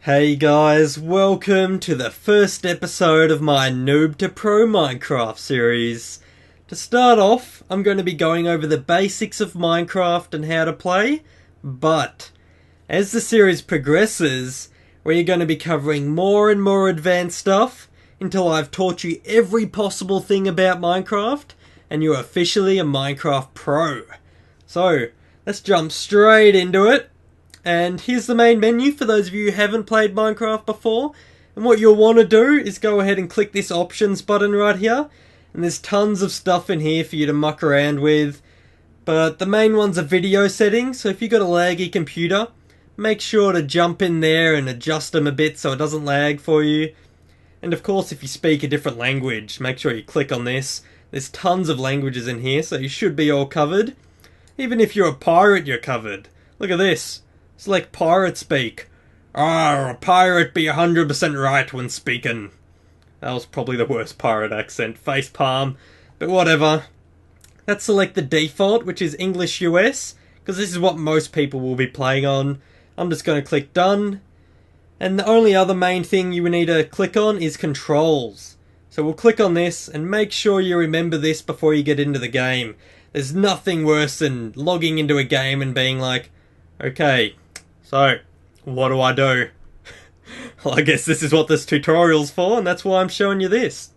Hey guys, welcome to the first episode of my Noob to Pro Minecraft series. To start off, I'm going to be going over the basics of Minecraft and how to play, but as the series progresses, we're going to be covering more and more advanced stuff until I've taught you every possible thing about Minecraft and you're officially a Minecraft pro. So, let's jump straight into it. And here's the main menu for those of you who haven't played Minecraft before. And what you'll want to do is go ahead and click this options button right here. And there's tons of stuff in here for you to muck around with. But the main one's a video settings, so if you've got a laggy computer, make sure to jump in there and adjust them a bit so it doesn't lag for you. And of course, if you speak a different language, make sure you click on this. There's tons of languages in here, so you should be all covered. Even if you're a pirate, you're covered. Look at this. Select pirate speak. A pirate be 100% right when speaking. That was probably the worst pirate accent. Facepalm. But whatever. Let's select the default, which is English US, because this is what most people will be playing on. I'm just going to click done. And the only other main thing you will need to click on is controls. So we'll click on this and make sure you remember this before you get into the game. There's nothing worse than logging into a game and being like, okay, so, what do I do? Well, I guess this is what this tutorial's for, and that's why I'm showing you this.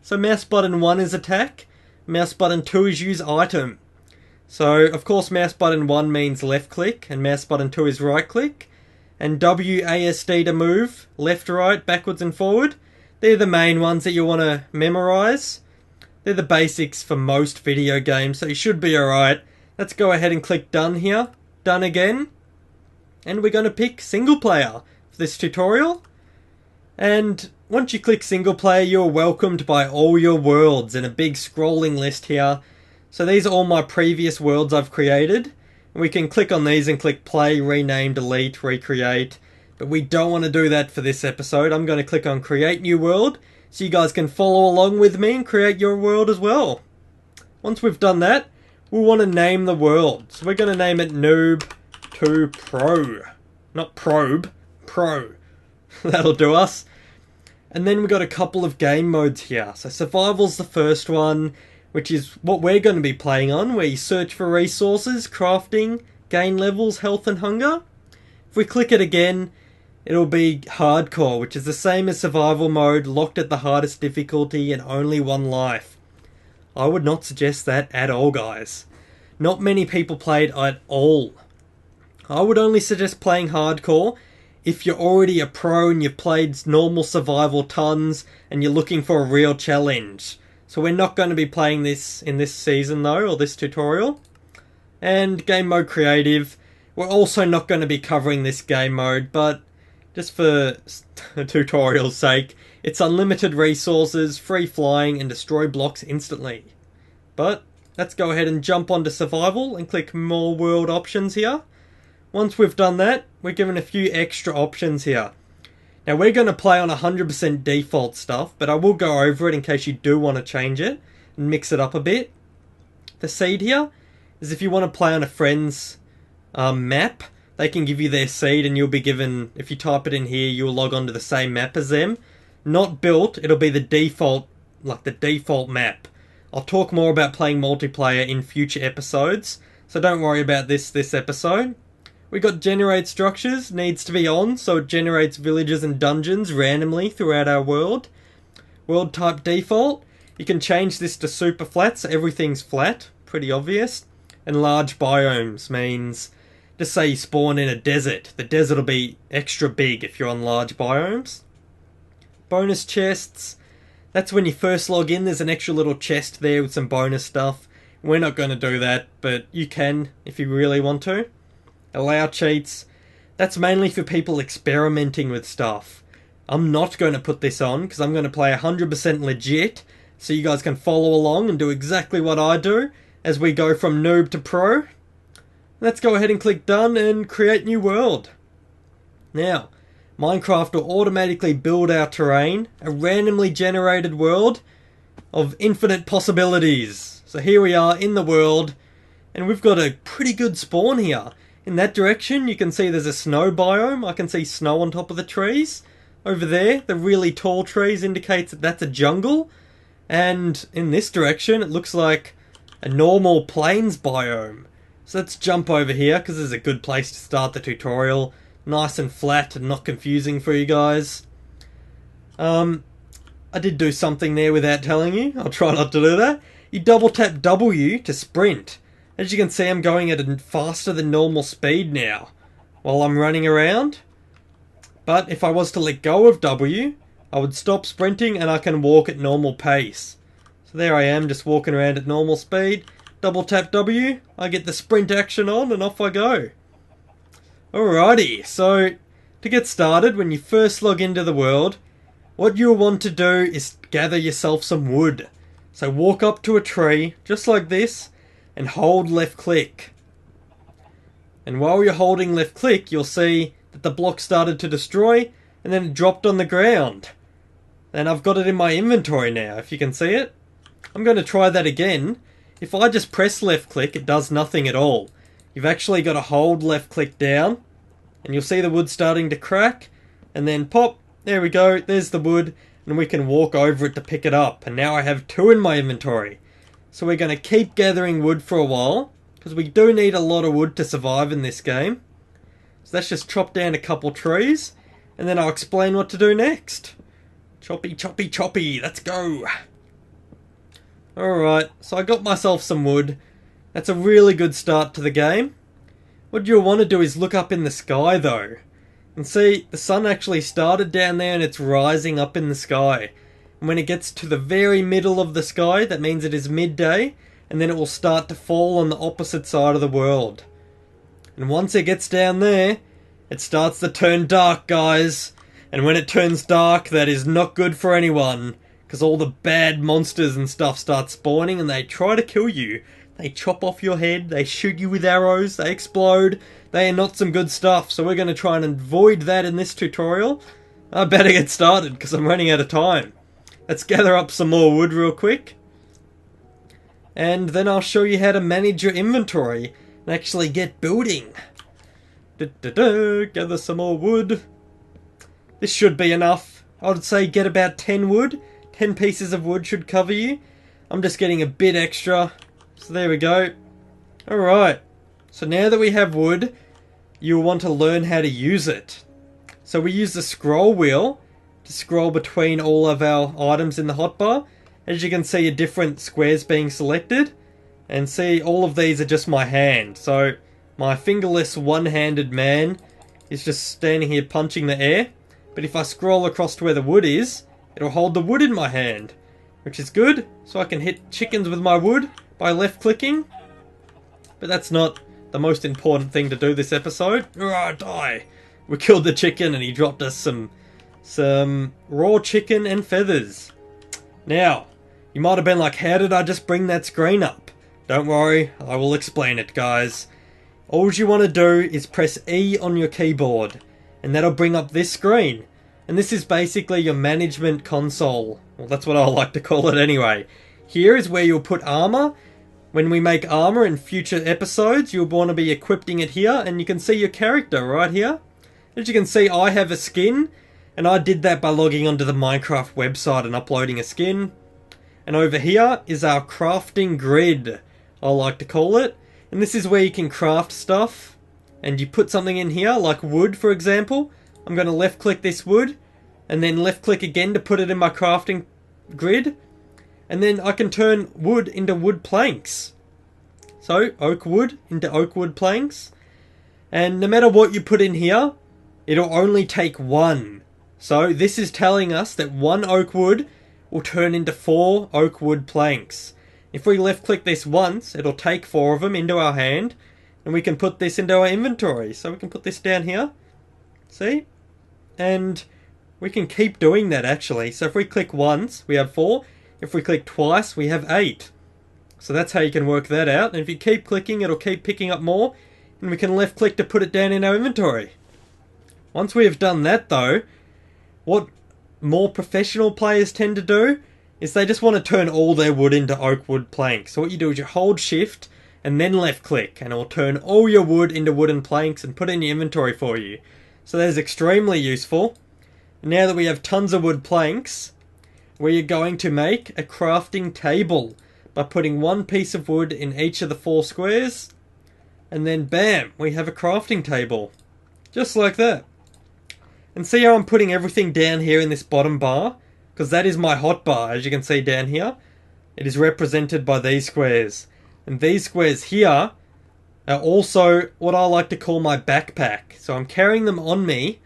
So mouse button 1 is attack, mouse button 2 is use item. So, of course, mouse button 1 means left click, and mouse button 2 is right click. And WASD to move, left, right, backwards and forward. They're the main ones that you want to memorize. They're the basics for most video games, so you should be alright. Let's go ahead and click done here. Done again. And we're going to pick single player for this tutorial. And once you click single player, you're welcomed by all your worlds in a big scrolling list here. So these are all my previous worlds I've created. We can click on these and click play, rename, delete, recreate. But we don't want to do that for this episode. I'm going to click on create new world so you guys can follow along with me and create your world as well. Once we've done that, we'll want to name the world. So we're going to name it Noob to Pro. Not probe, pro. That'll do us. And then we've got a couple of game modes here. So survival's the first one, which is what we're going to be playing on, where you search for resources, crafting, gain levels, health and hunger. If we click it again, it'll be hardcore, which is the same as survival mode, locked at the hardest difficulty and only one life. I would not suggest that at all, guys. Not many people play it at all. I would only suggest playing hardcore if you're already a pro and you've played normal survival tons and you're looking for a real challenge. So we're not going to be playing this in this season though, or this tutorial. And game mode creative, we're also not going to be covering this game mode, but just for tutorial's sake, it's unlimited resources, free flying and destroy blocks instantly. But let's go ahead and jump onto survival and click more world options here. Once we've done that, we're given a few extra options here. Now we're going to play on 100% default stuff, but I will go over it in case you do want to change it and mix it up a bit. The seed here is if you want to play on a friend's map, they can give you their seed and you'll be given, if you type it in here, you'll log on to the same map as them. Not built, it'll be the default, like the default map. I'll talk more about playing multiplayer in future episodes, so don't worry about this episode. We got generate structures, needs to be on, so it generates villages and dungeons randomly throughout our world. World type default, you can change this to super flat, so everything's flat, pretty obvious. And large biomes means, just say you spawn in a desert, the desert will be extra big if you're on large biomes. Bonus chests, that's when you first log in, there's an extra little chest there with some bonus stuff. We're not going to do that, but you can if you really want to. Allow cheats, that's mainly for people experimenting with stuff. I'm not going to put this on because I'm going to play 100% legit so you guys can follow along and do exactly what I do as we go from noob to pro. Let's go ahead and click done and create new world. Now, Minecraft will automatically build our terrain, a randomly generated world of infinite possibilities. So here we are in the world and we've got a pretty good spawn here. In that direction, you can see there's a snow biome. I can see snow on top of the trees. Over there, the really tall trees indicates that that's a jungle. And in this direction, it looks like a normal plains biome. So let's jump over here, because this is a good place to start the tutorial. Nice and flat and not confusing for you guys. I did do something there without telling you. I'll try not to do that. You double tap W to sprint. As you can see, I'm going at a faster than normal speed now while I'm running around. But if I was to let go of W, I would stop sprinting and I can walk at normal pace. So there I am, just walking around at normal speed. Double tap W, I get the sprint action on and off I go. Alrighty, so to get started, when you first log into the world, what you'll want to do is gather yourself some wood. So walk up to a tree, just like this, and hold left click. And while you're holding left click, you'll see that the block started to destroy, and then it dropped on the ground. And I've got it in my inventory now, if you can see it. I'm going to try that again. If I just press left click, it does nothing at all. You've actually got to hold left click down, and you'll see the wood starting to crack, and then pop. There we go, there's the wood, and we can walk over it to pick it up. And now I have 2 in my inventory. So we're going to keep gathering wood for a while, because we do need a lot of wood to survive in this game. So let's just chop down a couple trees, and then I'll explain what to do next. Choppy, choppy, choppy, let's go. Alright, so I got myself some wood. That's a really good start to the game. What you'll want to do is look up in the sky though. And see, the sun actually started down there and it's rising up in the sky. And when it gets to the very middle of the sky, that means it is midday, and then it will start to fall on the opposite side of the world. And once it gets down there, it starts to turn dark, guys. And when it turns dark, that is not good for anyone, because all the bad monsters and stuff start spawning and they try to kill you. They chop off your head, they shoot you with arrows, they explode. They are not some good stuff, so we're going to try and avoid that in this tutorial. I better get started, because I'm running out of time. Let's gather up some more wood real quick. And then I'll show you how to manage your inventory and actually get building. Gather some more wood. This should be enough. I would say get about 10 wood. 10 pieces of wood should cover you. I'm just getting a bit extra. So there we go. Alright. So now that we have wood, you'll want to learn how to use it. So we use the scroll wheel to scroll between all of our items in the hotbar. As you can see, different squares being selected. And see, all of these are just my hand. So my fingerless one-handed man is just standing here punching the air. But if I scroll across to where the wood is, it'll hold the wood in my hand, which is good. So I can hit chickens with my wood by left clicking. But that's not the most important thing to do this episode. Die! We killed the chicken and he dropped us some raw chicken and feathers. Now, you might have been like, how did I just bring that screen up? Don't worry, I will explain it, guys. All you want to do is press E on your keyboard, and that'll bring up this screen. And this is basically your management console. Well, that's what I like to call it anyway. Here is where you'll put armour. When we make armour in future episodes, you'll want to be equipping it here, and you can see your character right here. As you can see, I have a skin, and I did that by logging onto the Minecraft website and uploading a skin. And over here is our crafting grid, I like to call it. And this is where you can craft stuff. And you put something in here, like wood for example. I'm going to left click this wood, and then left click again to put it in my crafting grid. And then I can turn wood into wood planks. So, oak wood into oak wood planks. And no matter what you put in here, it'll only take 1. So this is telling us that 1 oak wood will turn into 4 oak wood planks. If we left click this once, it'll take 4 of them into our hand, and we can put this into our inventory. So we can put this down here, see? And we can keep doing that actually. So if we click once, we have 4. If we click twice, we have 8. So that's how you can work that out. And if you keep clicking, it'll keep picking up more, and we can left click to put it down in our inventory. Once we have done that though, what more professional players tend to do is they just want to turn all their wood into oak wood planks. So what you do is you hold shift and then left click, and it will turn all your wood into wooden planks and put it in your inventory for you. So that is extremely useful. Now that we have tons of wood planks, we are going to make a crafting table by putting one piece of wood in each of the 4 squares, and then bam, we have a crafting table. Just like that. And see how I'm putting everything down here in this bottom bar? Because that is my hotbar, as you can see down here. It is represented by these squares. And these squares here are also what I like to call my backpack. So I'm carrying them on me,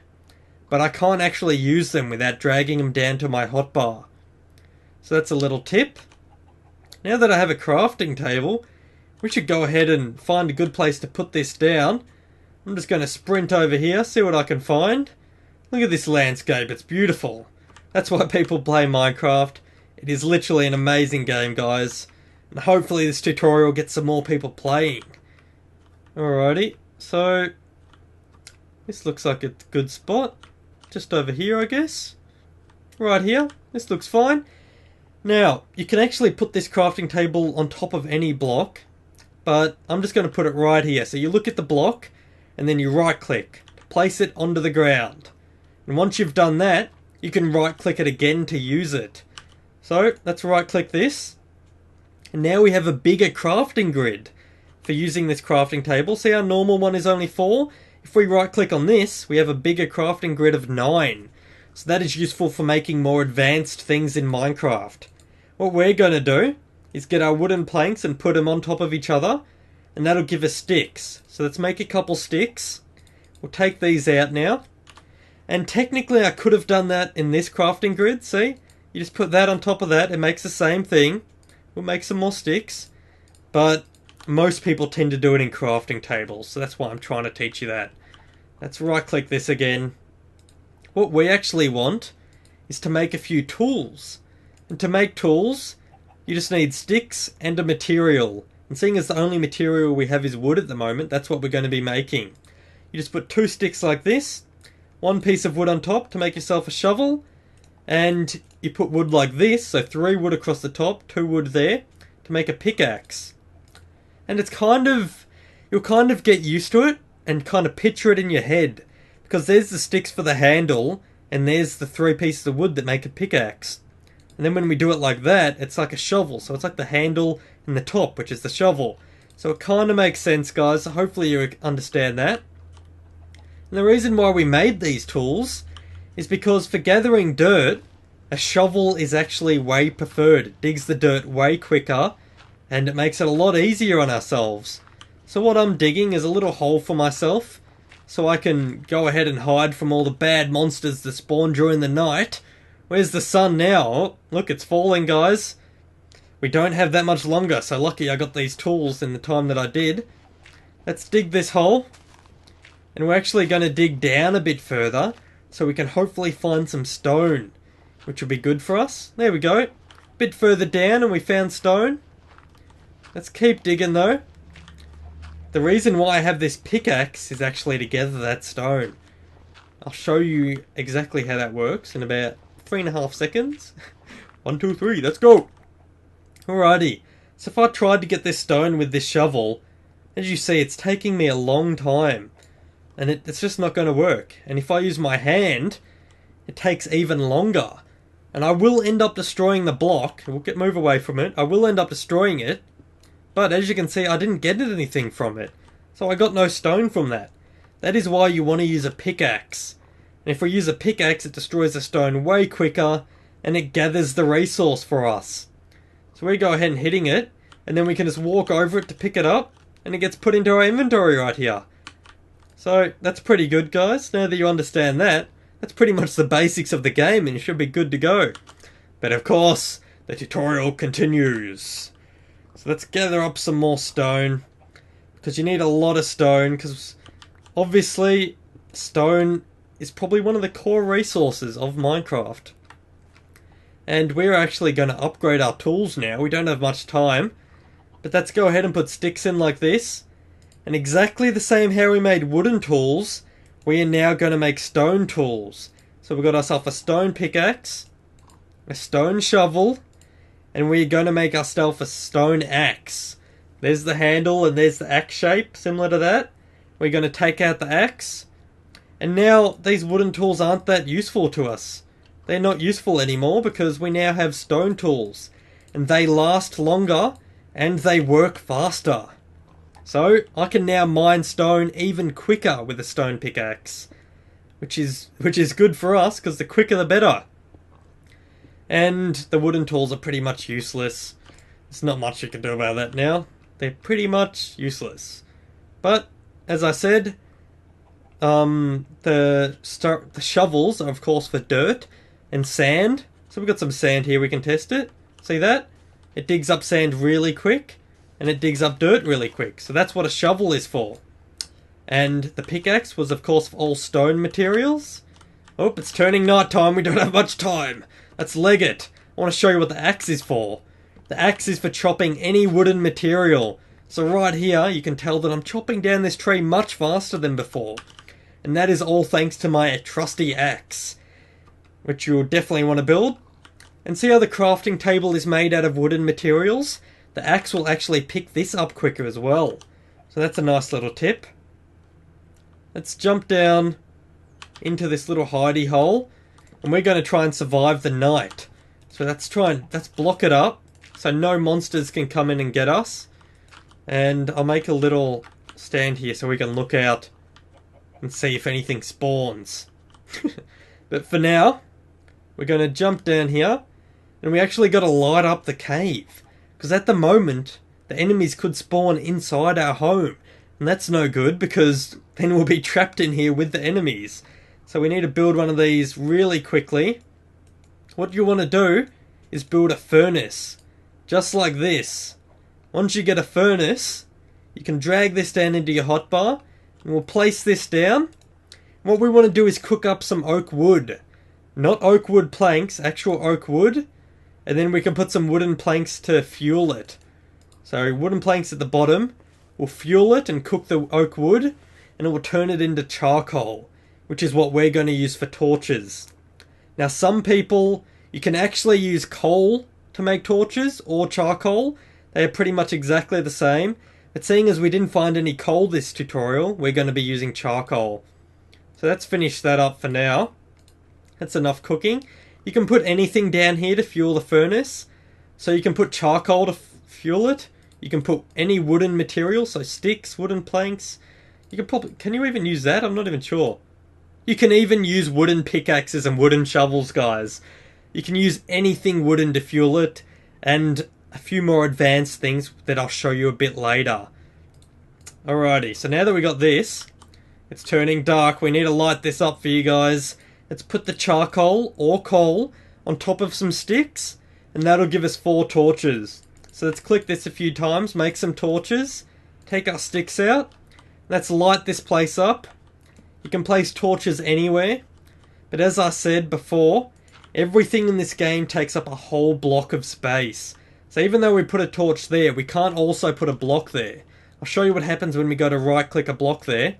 but I can't actually use them without dragging them down to my hotbar. So that's a little tip. Now that I have a crafting table, we should go ahead and find a good place to put this down. I'm just going to sprint over here, see what I can find. Look at this landscape, it's beautiful. That's why people play Minecraft. It is literally an amazing game, guys. And hopefully this tutorial gets some more people playing. Alrighty, so this looks like a good spot. Just over here, I guess. Right here, this looks fine. Now, you can actually put this crafting table on top of any block, but I'm just going to put it right here. So you look at the block, and then you right click. Place it onto the ground. And once you've done that, you can right click it again to use it. So, let's right click this. And now we have a bigger crafting grid for using this crafting table. See our normal one is only 4? If we right click on this, we have a bigger crafting grid of 9. So that is useful for making more advanced things in Minecraft. What we're going to do is get our wooden planks and put them on top of each other. And that'll give us sticks. So let's make a couple sticks. We'll take these out now. And technically I could have done that in this crafting grid, see? You just put that on top of that, it makes the same thing. We'll make some more sticks, but most people tend to do it in crafting tables, so that's why I'm trying to teach you that. Let's right click this again. What we actually want is to make a few tools. And to make tools, you just need sticks and a material. And seeing as the only material we have is wood at the moment, that's what we're going to be making. You just put 2 sticks like this, 1 piece of wood on top to make yourself a shovel, and you put wood like this, so 3 wood across the top, 2 wood there, to make a pickaxe. And it's you'll kind of get used to it, and kind of picture it in your head. Because there's the sticks for the handle, and there's the 3 pieces of wood that make a pickaxe. And then when we do it like that, it's like a shovel, so it's like the handle and the top, which is the shovel. So it kind of makes sense, guys, so hopefully you understand that. And the reason why we made these tools is because for gathering dirt, a shovel is actually way preferred. It digs the dirt way quicker, and it makes it a lot easier on ourselves. So what I'm digging is a little hole for myself, so I can go ahead and hide from all the bad monsters that spawn during the night. Where's the sun now? Oh, look, it's falling, guys. We don't have that much longer, so lucky I got these tools in the time that I did. Let's dig this hole. And we're actually going to dig down a bit further, so we can hopefully find some stone, which will be good for us. There we go. A bit further down and we found stone. Let's keep digging though. The reason why I have this pickaxe is actually to gather that stone. I'll show you exactly how that works in about 3.5 seconds. 1, 2, 3, let's go! Alrighty, so if I tried to get this stone with this shovel, as you see it's taking me a long time. And it's just not going to work. And if I use my hand, it takes even longer. And I will end up destroying the block. We'll move away from it. I will end up destroying it. But as you can see, I didn't get anything from it. So I got no stone from that. That is why you want to use a pickaxe. And if we use a pickaxe, it destroys the stone way quicker. And it gathers the resource for us. So we go ahead and hitting it. And then we can just walk over it to pick it up. And it gets put into our inventory right here. So, that's pretty good, guys. Now that you understand that, that's pretty much the basics of the game and you should be good to go. But of course, the tutorial continues. So let's gather up some more stone. Because you need a lot of stone, because obviously stone is probably one of the core resources of Minecraft. And we're actually going to upgrade our tools now. We don't have much time. But let's go ahead and put sticks in like this. And exactly the same how we made wooden tools, we are now going to make stone tools. So we've got ourselves a stone pickaxe, a stone shovel, and we're going to make ourselves a stone axe. There's the handle and there's the axe shape, similar to that. We're going to take out the axe. And now these wooden tools aren't that useful to us. They're not useful anymore because we now have stone tools. And they last longer and they work faster. So I can now mine stone even quicker with a stone pickaxe. Which is good for us because the quicker the better. And the wooden tools are pretty much useless. There's not much you can do about that now. They're pretty much useless. But, as I said, the shovels are of course for dirt and sand. So we've got some sand here, we can test it. See that? It digs up sand really quick, and it digs up dirt really quick. So that's what a shovel is for. And the pickaxe was of course for all stone materials. Oh, it's turning night time, we don't have much time. Let's leg it. I want to show you what the axe is for. The axe is for chopping any wooden material. So right here, you can tell that I'm chopping down this tree much faster than before. And that is all thanks to my trusty axe, which you'll definitely want to build. And see how the crafting table is made out of wooden materials? The axe will actually pick this up quicker as well. So that's a nice little tip. Let's jump down into this little hidey hole. And we're going to try and survive the night. So let's block it up, so no monsters can come in and get us. And I'll make a little stand here so we can look out and see if anything spawns. But for now, we're going to jump down here. And we actually got to light up the cave. Because at the moment, the enemies could spawn inside our home. And that's no good because then we'll be trapped in here with the enemies. So we need to build one of these really quickly. What you want to do is build a furnace. Just like this. Once you get a furnace, you can drag this down into your hotbar. And we'll place this down. What we want to do is cook up some oak wood. Not oak wood planks, actual oak wood. And then we can put some wooden planks to fuel it. So wooden planks at the bottom. We'll fuel it and cook the oak wood. And it will turn it into charcoal, which is what we're going to use for torches. Now some people, you can actually use coal to make torches, or charcoal. They are pretty much exactly the same. But seeing as we didn't find any coal this tutorial, we're going to be using charcoal. So let's finish that up for now. That's enough cooking. You can put anything down here to fuel the furnace. So you can put charcoal to fuel it. You can put any wooden material, so sticks, wooden planks. You can you even use that? I'm not even sure. You can even use wooden pickaxes and wooden shovels, guys. You can use anything wooden to fuel it, and a few more advanced things that I'll show you a bit later. Alrighty, so now that we got this, it's turning dark. We need to light this up for you guys. Let's put the charcoal or coal on top of some sticks, and that'll give us 4 torches. So let's click this a few times, make some torches, take our sticks out. Let's light this place up. You can place torches anywhere, but as I said before, everything in this game takes up a whole block of space. So even though we put a torch there, we can't also put a block there. I'll show you what happens when we go to right click a block there.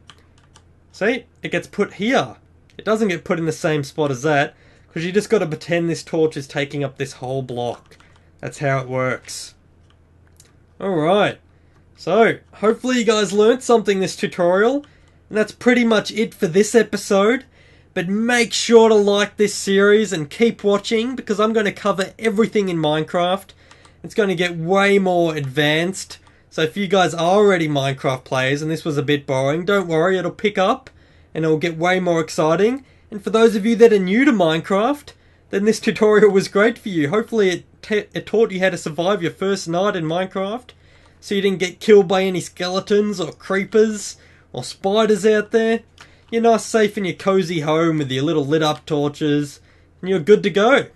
See, it gets put here. It doesn't get put in the same spot as that, because you just got to pretend this torch is taking up this whole block. That's how it works. Alright, so hopefully you guys learnt something this tutorial. And that's pretty much it for this episode. But make sure to like this series and keep watching, because I'm going to cover everything in Minecraft. It's going to get way more advanced. So if you guys are already Minecraft players and this was a bit boring, don't worry, it'll pick up and it'll get way more exciting. And for those of you that are new to Minecraft, then this tutorial was great for you. Hopefully it taught you how to survive your first night in Minecraft, so you didn't get killed by any skeletons or creepers or spiders out there. You're nice safe in your cozy home with your little lit up torches, and you're good to go.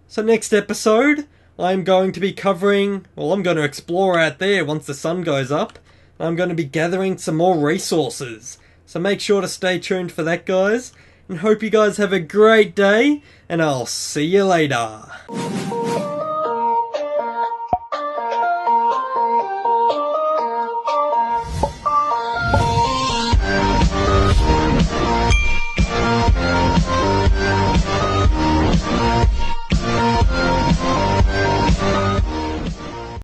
So next episode, I'm going to be covering, well, I'm going to explore out there once the sun goes up. I'm going to be gathering some more resources. So make sure to stay tuned for that, guys. And hope you guys have a great day, and I'll see you later.